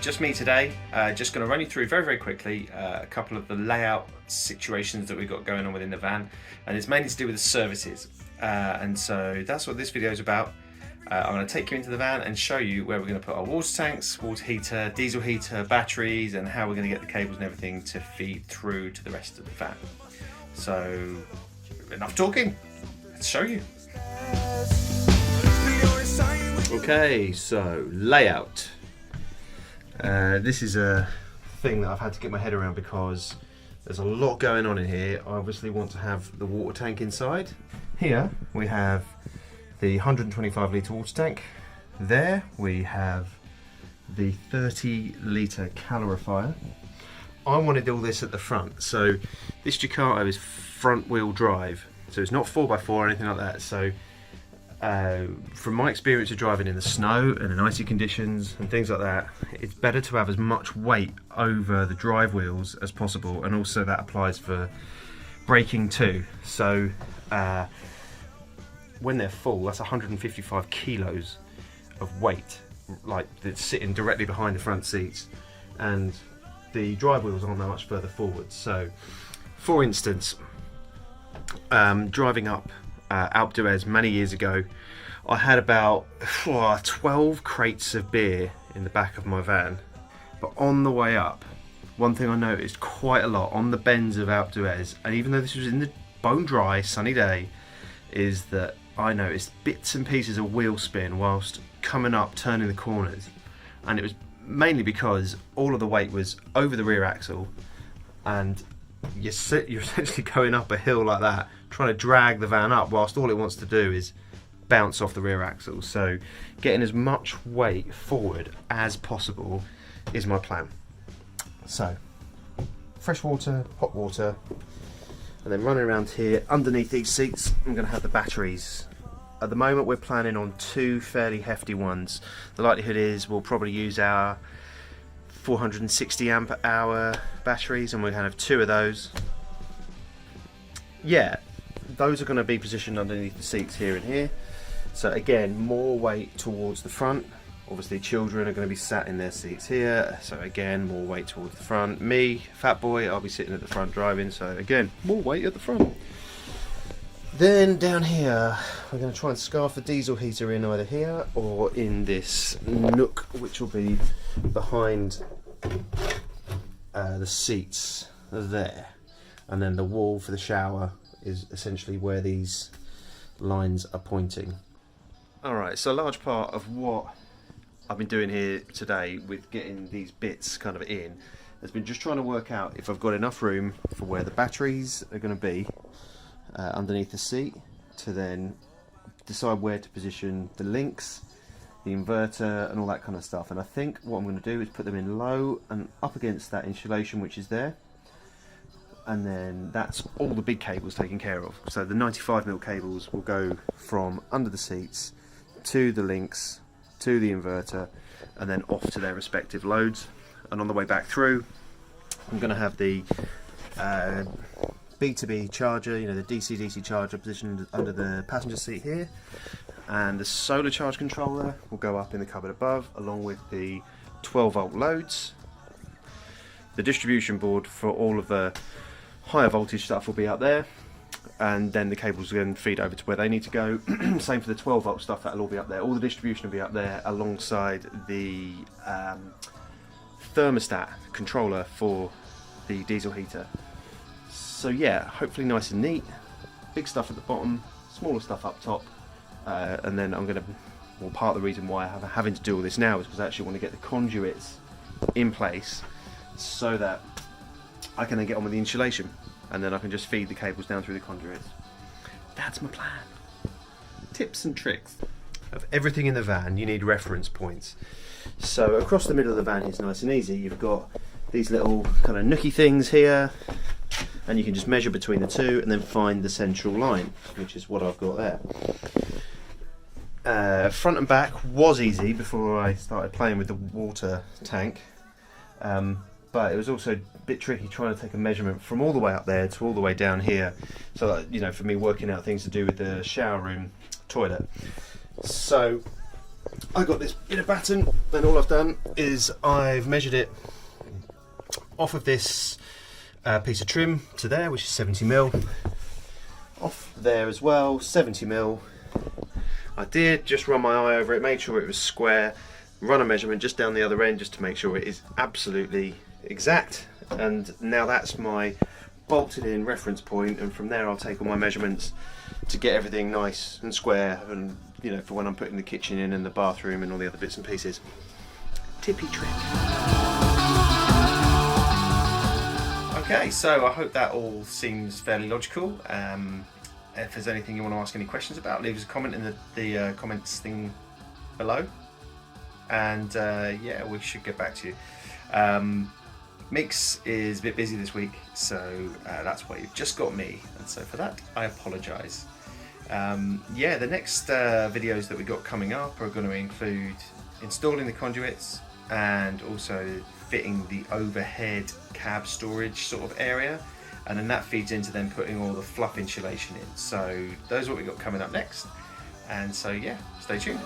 just me today. Just going to run you through very quickly a couple of the layout situations that we've got going on within the van, and it's mainly to do with the services. And so that's what this video is about. I'm going to take you into the van and show you where we're going to put our water tanks, water heater, diesel heater, batteries, and how we're going to get the cables and everything to feed through to the rest of the van. So enough talking, let's show you. Okay, so layout. This is a thing that I've had to get my head around because there's a lot going on in here. I obviously want to have the water tank inside. Here we have the 125 litre water tank. There we have the 30 litre calorifier. I wanted all this at the front, so this Ducato is front wheel drive, so it's not 4x4 or anything like that. So from my experience of driving in the snow and in icy conditions and things like that, it's better to have as much weight over the drive wheels as possible, and also that applies for braking too. So when they're full, that's 155 kilos of weight, like that's sitting directly behind the front seats, and the drive wheels aren't that much further forward. So for instance, driving up Alpe d'Huez many years ago, I had about 12 crates of beer in the back of my van. But on the way up, one thing I noticed quite a lot on the bends of Alpe d'Huez, and even though this was in the bone dry sunny day, is that I noticed bits and pieces of wheel spin whilst coming up, turning the corners, and it was mainly because all of the weight was over the rear axle, and you're essentially going up a hill like that, trying to drag the van up whilst all it wants to do is bounce off the rear axle. So getting as much weight forward as possible is my plan. So fresh water, hot water, and then running around here underneath these seats I'm going to have the batteries. At the moment we're planning on two fairly hefty ones. The likelihood is we'll probably use our 460 amp hour batteries, and we're going to have two of those. Yeah, those are going to be positioned underneath the seats here and here. So again, more weight towards the front. Obviously children are going to be sat in their seats here, so again more weight towards the front. Me, fat boy, I'll be sitting at the front driving, so again more weight at the front. Then down here we're going to try and scarf the diesel heater in either here or in this nook, which will be behind the seats there, and then the wall for the shower is essentially where these lines are pointing. Alright, so a large part of what I've been doing here today with getting these bits kind of in has been just trying to work out if I've got enough room for where the batteries are going to be underneath the seat, to then decide where to position the links, the inverter and all that kind of stuff. And I think what I'm going to do is put them in low and up against that insulation which is there, and then that's all the big cables taken care of. So the 95mm cables will go from under the seats to the links, to the inverter, and then off to their respective loads. And on the way back through, I'm going to have the B2B charger, you know, the DC-DC charger positioned under the passenger seat here, and the solar charge controller will go up in the cupboard above, along with the 12-volt loads. The distribution board for all of the higher voltage stuff will be up there, and then the cables will then feed over to where they need to go. Same for the 12-volt stuff, that'll all be up there. All the distribution will be up there alongside the thermostat controller for the diesel heater. So yeah, hopefully nice and neat. Big stuff at the bottom, smaller stuff up top, and then I'm going to, well, part of the reason why I'm having to do all this now is because I actually want to get the conduits in place so that I can then get on with the insulation, and then I can just feed the cables down through the conduits. That's my plan. Tips and tricks. Of everything in the van, you need reference points. So across the middle of the van is nice and easy. You've got these little kind of nooky things here, and you can just measure between the two and then find the central line, which is what I've got there. Front and back was easy before I started playing with the water tank, but it was also a bit tricky trying to take a measurement from all the way up there to all the way down here, so that, you know, for me working out things to do with the shower room toilet. So I got this bit of batten, and all I've done is I've measured it off of this piece of trim to there, which is 70mm. Off there as well, 70mm. I did just run my eye over it, made sure it was square, run a measurement just down the other end just to make sure it is absolutely exact. And now that's my bolted in reference point, and from there I'll take all my measurements to get everything nice and square, and you know, for when I'm putting the kitchen in and the bathroom and all the other bits and pieces. Tippy trick. Okay, so I hope that all seems fairly logical. If there's anything you want to ask any questions about, leave us a comment in the comments thing below, and yeah, we should get back to you. Meeks is a bit busy this week, so that's why you've just got me, and so for that I apologise. Yeah, the next videos that we got coming up are going to include installing the conduits and also fitting the overhead cab storage sort of area, and then that feeds into then putting all the fluff insulation in. So those are what we got coming up next, and so yeah, stay tuned.